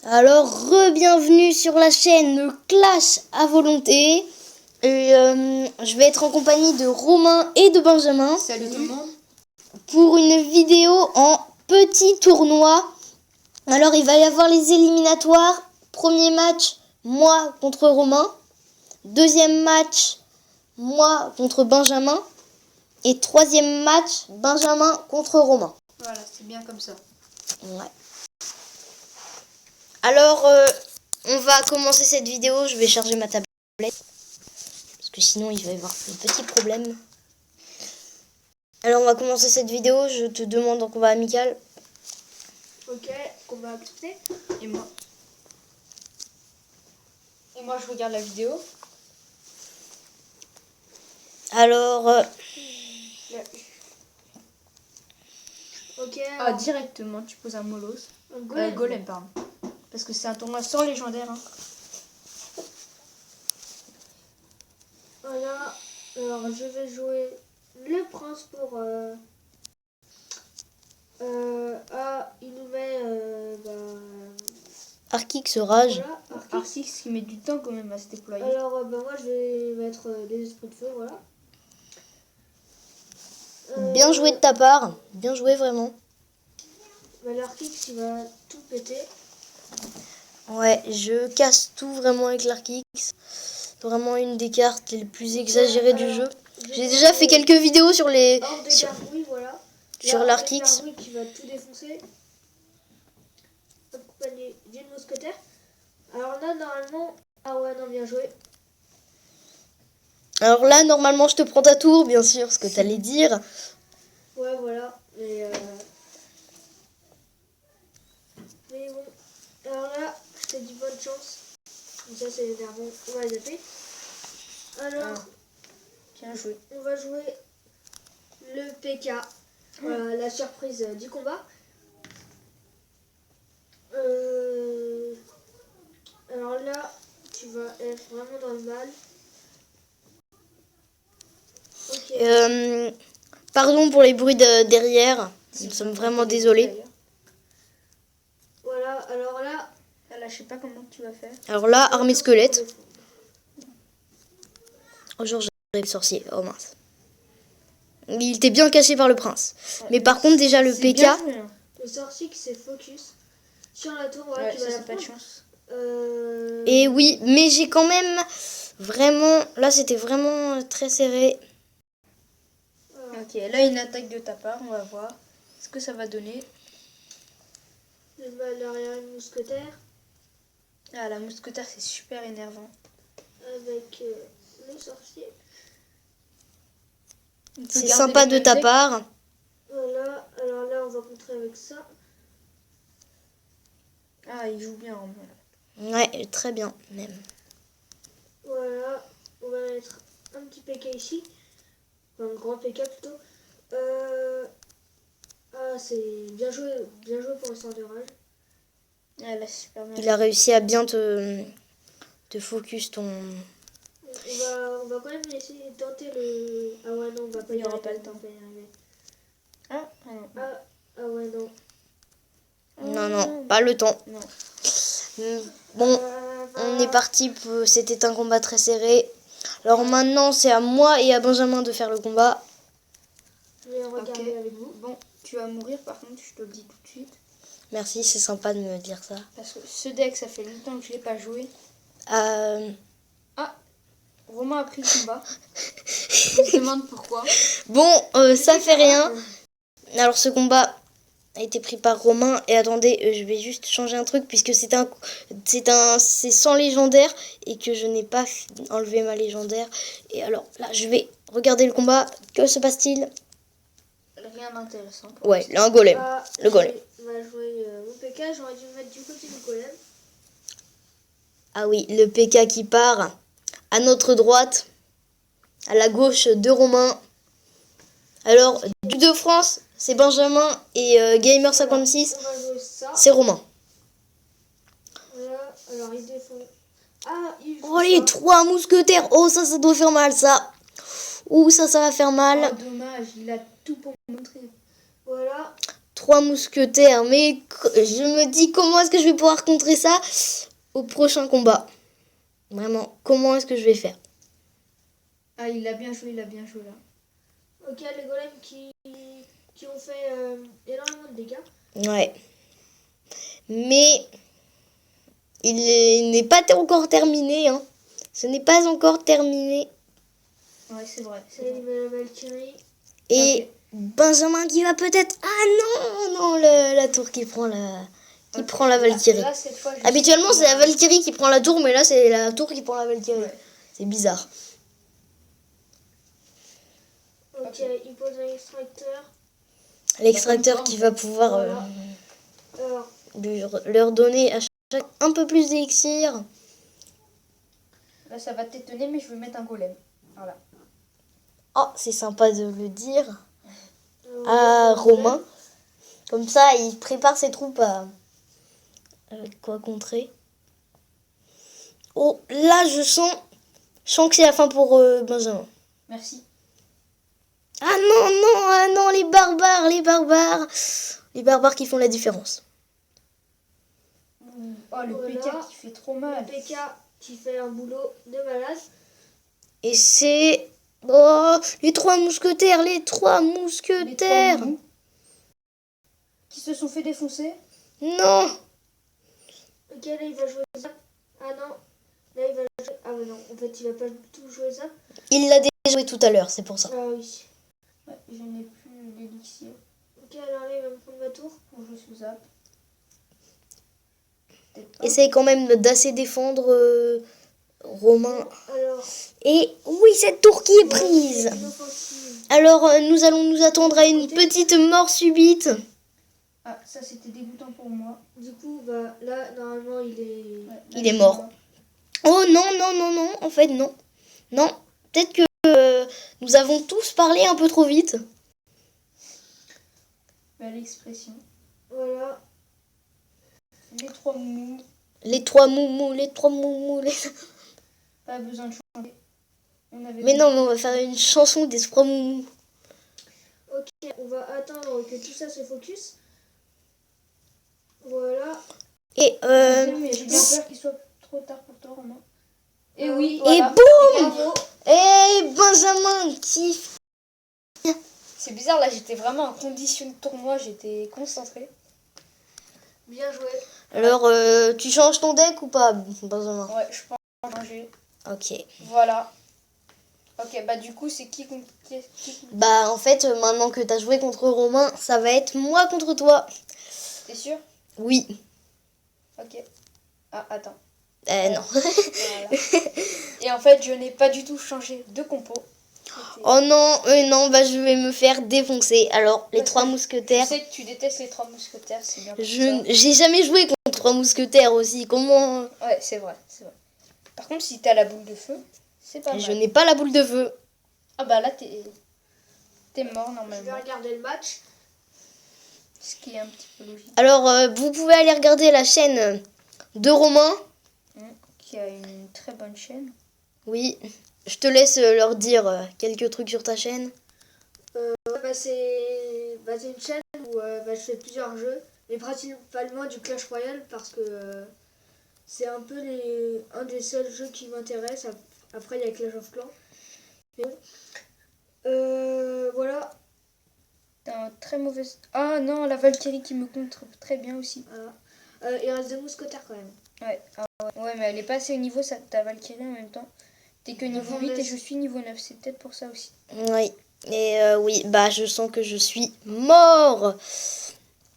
Alors, re-bienvenue sur la chaîne Clash à volonté. Et je vais être en compagnie de Romain et de Benjamin. Salut tout le monde. Pour une vidéo en petit tournoi. Alors, il va y avoir les éliminatoires. Premier match, moi contre Romain. Deuxième match, moi contre Benjamin. Et troisième match, Benjamin contre Romain. Voilà, c'est bien comme ça. Ouais. Alors, on va commencer cette vidéo. Je vais charger ma tablette. Parce que sinon, il va y avoir des petits problèmes. Alors, on va commencer cette vidéo. Je te demande en combat amical. Ok, qu'on va accepter. Et moi je regarde la vidéo. Alors, Ok. Alors... directement, tu poses un molos. Un golem. Golem, pardon. Parce que c'est un tournoi sans légendaire. Hein. Voilà. Alors, je vais jouer le prince pour... il nous met... Arkix Rage. Voilà, Arcix qui met du temps quand même à se déployer. Alors, moi, je vais mettre des esprits de feu, voilà. Bien joué de ta part. Bien joué, vraiment. L'Arkix, il va tout péter. Ouais, je casse tout vraiment avec l'Arkix. Vraiment une des cartes les plus exagérées du jeu. J'ai déjà fait quelques vidéos sur les... Hors de Gargouille, voilà. Sur l'Arkix. Gargouille qui va tout défoncer. Accompagné d'une mousquetaire. Alors là, normalement... Ah ouais, non, bien joué. Alors là, normalement, je te prends ta tour, bien sûr, ce que t'allais dire. Ouais, voilà. Mais bon. Alors là, je te dis bonne chance. Donc ça, c'est énervant. On va zapper. Alors, Bien joué. on va jouer le PK. Voilà, la surprise du combat. Alors là, tu vas être vraiment dans le mal. Ok. Pardon pour les bruits derrière. Nous sommes vraiment désolés. Voilà, alors là... Là, je sais pas comment tu vas faire. Alors là, armée squelette. Oh, genre, j'ai le sorcier. Oh mince. Il était bien caché par le prince. Mais par contre, déjà, le PK... Bien joué, hein. Le sorcier qui s'est focus sur la tour, voilà, Ouais, qui va la c'est pas de prendre. chance. Et oui, mais j'ai quand même vraiment... Là, c'était vraiment très serré. Ok, là, une attaque de ta part, on va voir ce que ça va donner. Le mal derrière une mousquetaire. Ah, la mousquetaire, c'est super énervant. Avec le sorcier. C'est sympa de ta part. Voilà, alors là, on va contrer avec ça. Ah, il joue bien en vrai. Ouais, très bien, même. Voilà, on va mettre un petit PK ici. Enfin, un grand PK plutôt. Ah, c'est bien joué pour le sort de rage. Ah, là, c'est super bien. Il a réussi à bien te focus ton... On va quand même essayer de tenter le... Ah ouais, non, on va pas Il y y aura arriver. pas le temps. Ah, non. Ah ouais, non. Non, non, pas le temps. Non. Bon, on est parti. C'était un combat très serré. Alors maintenant, c'est à moi et à Benjamin de faire le combat. Je vais regarder avec vous. Bon, tu vas mourir par contre, je te le dis tout de suite. Merci, c'est sympa de me dire ça. Parce que ce deck, ça fait longtemps que je l'ai pas joué. Romain a pris le combat. Je me demande pourquoi. Bon, ça fait rien. Alors ce combat a été pris par Romain. Et attendez, je vais juste changer un truc puisque c'est sans légendaire et que je n'ai pas enlevé ma légendaire. Et alors là, je vais regarder le combat. Que se passe-t-il? Rien d'intéressant. Ouais, là, un golem. Le golem. On va jouer mon PK. J'aurais dû me mettre du côté du golem. Ah oui, le PK qui part à notre droite, à la gauche de Romain. Alors, du de France, c'est Benjamin et Gamer56, On va jouer ça. c'est Romain. Voilà, alors il défend. Ah, il fait Oh les ça. 3 mousquetaires. Oh ça doit faire mal ça. Ouh ça va faire mal. Oh, dommage, il a tout pour montrer. Voilà. 3 mousquetaires. Mais je me dis comment est-ce que je vais pouvoir contrer ça au prochain combat. Vraiment, comment est-ce que je vais faire? Ah, il a bien joué là. Ok, les golems qui ont fait énormément de dégâts. Ouais. Mais il n'est pas encore terminé. Hein. Ce n'est pas encore terminé. Ouais, c'est vrai. C'est la Valkyrie. Et Benjamin qui va peut-être... Ah non, la tour qui prend la Valkyrie. Là, cette fois, Habituellement, c'est la Valkyrie qui prend la tour, mais là, c'est la tour qui prend la Valkyrie. Ouais. C'est bizarre. Ok, il pose un extracteur. L'extracteur qui va pouvoir Voilà. Alors, leur donner à chaque un peu plus d'élixir. Là, ça va t'étonner, mais je vais mettre un golem. Voilà. Oh, c'est sympa de le dire à Romain. Comme ça, il prépare ses troupes à quoi contrer. Oh, là, je sens que c'est la fin pour Benjamin. Merci. Ah non, les barbares. Les barbares qui font la différence. Oh, le Voilà. PK qui fait trop mal. le PK qui fait un boulot de malade. Et c'est... Oh, les 3 mousquetaires. Les trois mous qui se sont fait défoncer. Non. Ok, là il va jouer ça. Ah non, là il va jouer. Ah mais non, en fait il va pas tout jouer ça. Il l'a déjà joué tout à l'heure, c'est pour ça. Ah oui. Ouais, je n'ai plus l'élixir Ok, alors là il va me prendre ma tour. pour jouer sous zap. Peut-être pas. Essaye quand même d'assez défendre Romain. Alors, Et oui, cette tour qui est prise. une offensive. Alors, nous allons nous attendre à une petite mort subite. Ah, ça c'était dégoûtant pour moi. Du coup, bah là normalement il est. Ouais, là, Il est mort. Oh non, en fait non. Non, peut-être que nous avons tous parlé un peu trop vite. Belle expression. Voilà. Les trois mous. Les 3 moumous. Pas besoin de changer. Mais non, mais on va faire une chanson des 3 moumous. Ok, on va attendre que tout ça se focus. Voilà. Et J'ai bien peur qu'il soit trop tard pour toi, Romain. Et oui, et voilà. boum. Bravo. Et Benjamin qui... C'est bizarre, là j'étais vraiment en condition de tournoi, j'étais concentrée. Bien joué. Alors, tu changes ton deck ou pas, Benjamin? Ouais, je pense changer. Ok. Voilà. Ok, bah du coup, c'est qui contre qui? Bah, en fait, maintenant que t'as joué contre Romain, ça va être moi contre toi. T'es sûr? Oui. Ok. Ah, attends. Non. Voilà. Et en fait, je n'ai pas du tout changé de compo. Oh non, bah je vais me faire défoncer. Alors, les 3 Je mousquetaires. sais que tu détestes les trois mousquetaires, c'est bien pour ça. J'ai jamais joué contre 3 mousquetaires aussi. Comment... Ouais, c'est vrai. Par contre, si t'as la boule de feu, c'est pas mal. Je n'ai pas la boule de feu. Ah bah là, t'es mort Je vais normalement. regarder le match. Ce qui est un petit peu logique. Alors, vous pouvez aller regarder la chaîne de Romain. Qui a une très bonne chaîne. Oui. Je te laisse leur dire quelques trucs sur ta chaîne. Bah, c'est une chaîne où je fais plusieurs jeux, mais principalement du Clash Royale parce que c'est un peu un des seuls jeux qui m'intéresse. Après, il y a Clash of Clans. Mais bon. Voilà. T'as un très mauvais... Ah non, la Valkyrie qui me contre très bien aussi. Voilà. Il reste 2 mousquetaires quand même. Ouais. Ah ouais, mais elle est pas assez au niveau, ça, ta Valkyrie en même temps. T'es que niveau 8 et je suis niveau 9, c'est peut-être pour ça aussi. Oui. Et oui, bah je sens que je suis mort.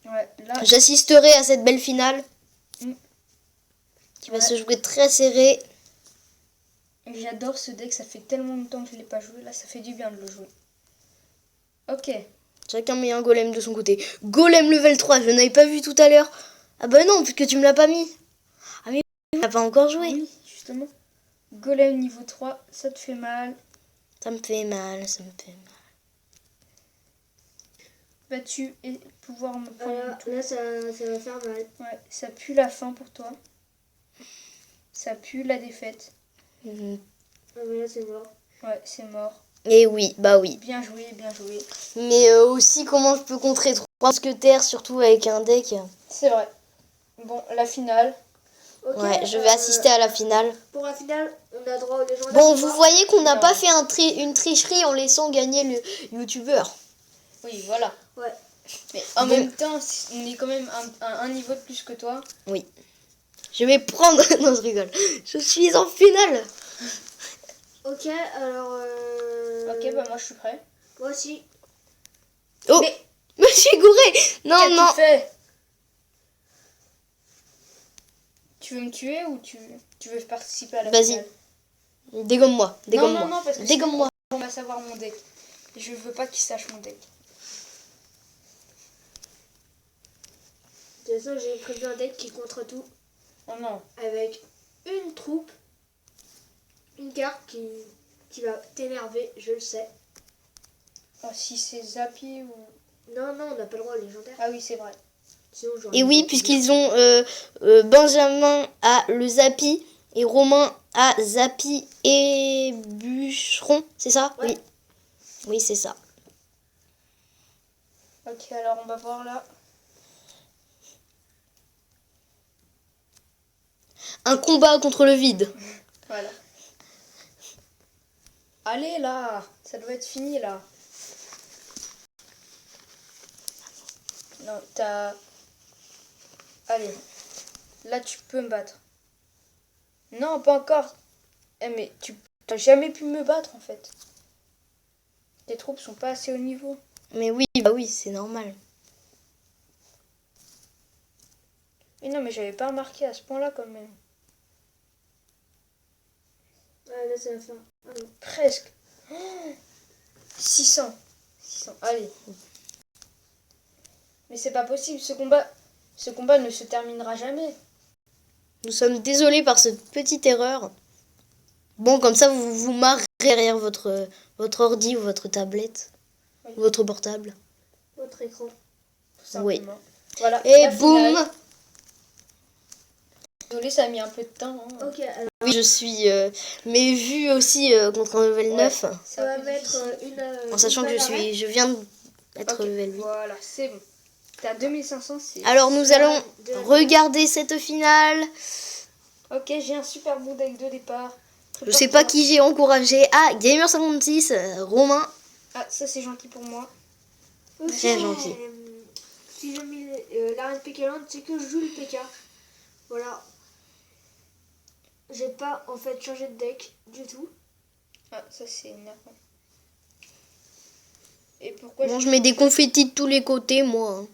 Ouais, là... J'assisterai à cette belle finale. Qui va Ouais. se jouer très serré. J'adore ce deck, ça fait tellement longtemps que je l'ai pas joué, là ça fait du bien de le jouer. Ok. Chacun met un golem de son côté. Golem level 3, je n'avais pas vu tout à l'heure. Ah bah non, puisque tu me l'as pas mis. Ah mais tu n'as pas encore joué. Oui, justement. Golem niveau 3, ça te fait mal. Ça me fait mal. Battu et pouvoir me prendre Voilà, le tout. là, ça va faire mal. Ouais, ça pue la fin pour toi. Ça pue la défaite. Mhm. Ah, mais là, c'est mort. Ouais, c'est mort. Et oui, bah oui. Bien joué, bien joué. Mais aussi, comment je peux contrer mousquetaires, surtout avec un deck. C'est vrai. Bon, la finale. Ok, Ouais, je vais assister à la finale. Pour la finale, on a droit aux légendaires. Bon, ou vous pas voyez qu'on n'a Non. pas fait une tricherie en laissant gagner le youtubeur. Oui, voilà. Ouais. Mais en Bon. même temps, on est quand même un niveau de plus que toi. Je vais prendre... Non, je rigole. Je suis en finale. Ok, alors. Ok, bah moi je suis prêt. Moi aussi. Oh, Mais me suis gouré. Non, qu'as-tu non. fait? Tu veux me tuer ou tu veux participer à la Vas-y. finale? Dégomme-moi. Non, Dégomme-moi. non, non, parce que Dégomme-moi. sinon, on va savoir mon deck. Je veux pas qu'il sache mon deck. De toute façon, j'ai prévu un deck qui contre tout. Oh non. Avec une troupe. Une carte qui va t'énerver, je le sais. Oh, si c'est Zappy ou... Non, non, on n'a pas le droit aux légendaires. Ah oui, c'est vrai. Sinon, j'aurais Et oui, mis- puisqu'ils ont Benjamin à le Zappy et Romain à Zappy et Bûcheron, c'est ça? Ouais. Oui. Oui, c'est ça. Ok, alors on va voir là. Un combat contre le vide. Voilà. Allez là, ça doit être fini là. Non, t'as... Allez, là tu peux me battre. Non, pas encore. Eh mais tu t'as jamais pu me battre en fait. Tes troupes sont pas assez haut niveau. Mais oui, bah oui, c'est normal. Mais non, mais j'avais pas remarqué à ce point-là quand même. Ah, là, c'est la fin. Ah, non. Presque. Oh, 600. 600. Allez. Mais c'est pas possible, ce combat ne se terminera jamais. Nous sommes désolés par cette petite erreur. Bon, comme ça, vous vous marrez derrière votre ordi ou votre tablette. Oui. Ou votre portable. Votre écran. Tout Oui. simplement. Voilà. Et la boum! finale. Désolé, ça a mis un peu de temps. Hein. Ok, alors Oui, je suis... mais vu aussi contre un level Ouais. 9, C'est on un va peu mettre difficile. en sachant que je viens d'être Ok, level 8. voilà, c'est bon. T'as 2500, c'est... Alors nous allons de- regarder cette finale. Ok, j'ai un super bon deck de départ. Je sais pas qui j'ai encouragé. Ah, Gamer56, Romain. Ah, ça c'est gentil pour moi. Ok, Très gentil. Si j'ai mis l'arène Pékaland, c'est que je joue le PK. Voilà. J'ai pas en fait changé de deck du tout. Ah, ça c'est énervant. Et pourquoi Bon, je mets des confettis de tous les côtés, moi. Hein.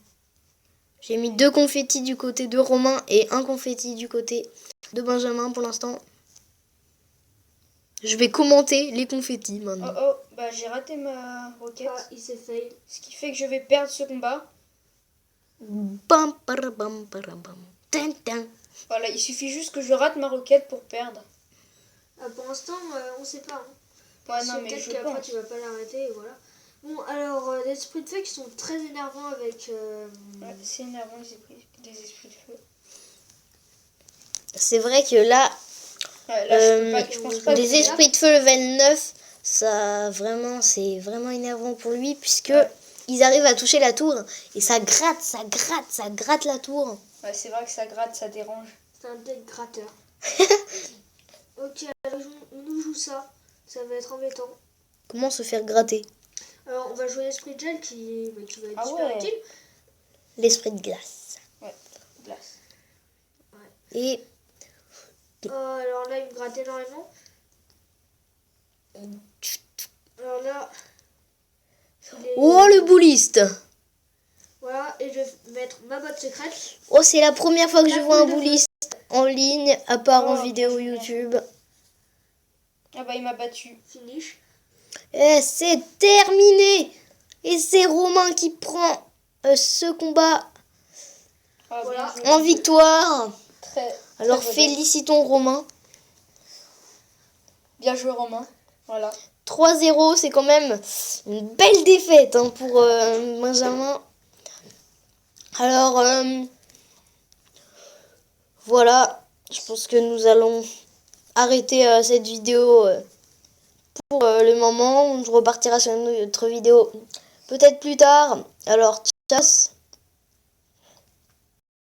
J'ai mis 2 confettis du côté de Romain et un confetti du côté de Benjamin pour l'instant. Je vais commenter les confettis Oh maintenant. oh, bah j'ai raté ma roquette. Ah, il s'est fail. Ce qui fait que je vais perdre ce combat. Bam, parabam, parabam. Tin, tin. Voilà, il suffit juste que je rate ma roquette pour perdre. Ah, pour l'instant, on sait pas. Hein. Ouais, non, mais Peut-être je qu'après pense. tu vas pas l'arrêter et voilà. Bon, alors, les esprits de feu qui sont très énervants avec. Ouais, c'est énervant des esprits de feu. C'est vrai que là, Ouais, là, je pense pas les que- esprits de feu level 9, ça vraiment, c'est vraiment énervant pour lui puisque Ouais. ils arrivent à toucher la tour et ça gratte la tour. Ouais, c'est vrai que ça gratte, ça dérange. C'est un deck gratteur. Ok, alors on nous joue ça. Ça va être embêtant. Comment se faire gratter? Alors, on va jouer l'esprit de gel qui va être Ah super ouais. utile. L'esprit de glace. Glace. Et Alors là, il me gratte énormément. Alors là. il est- oh, le bouliste. Voilà, et je vais mettre ma botte secrète. Oh, c'est la première fois que je La vois un boule de feu. bouliste en ligne, à part en Oh, vidéo bien joué. YouTube. Ah bah il m'a battu. Finish. Et c'est terminé. Et c'est Romain qui prend ce combat Ah, Voilà. bien joué. en victoire. Très, Alors très beau deck. félicitons Romain. Bien joué Romain. Voilà. 3-0, c'est quand même une belle défaite hein, pour Benjamin. Alors, voilà, je pense que nous allons arrêter cette vidéo pour le moment. On repartira sur une autre vidéo peut-être plus tard. Alors, tchuss.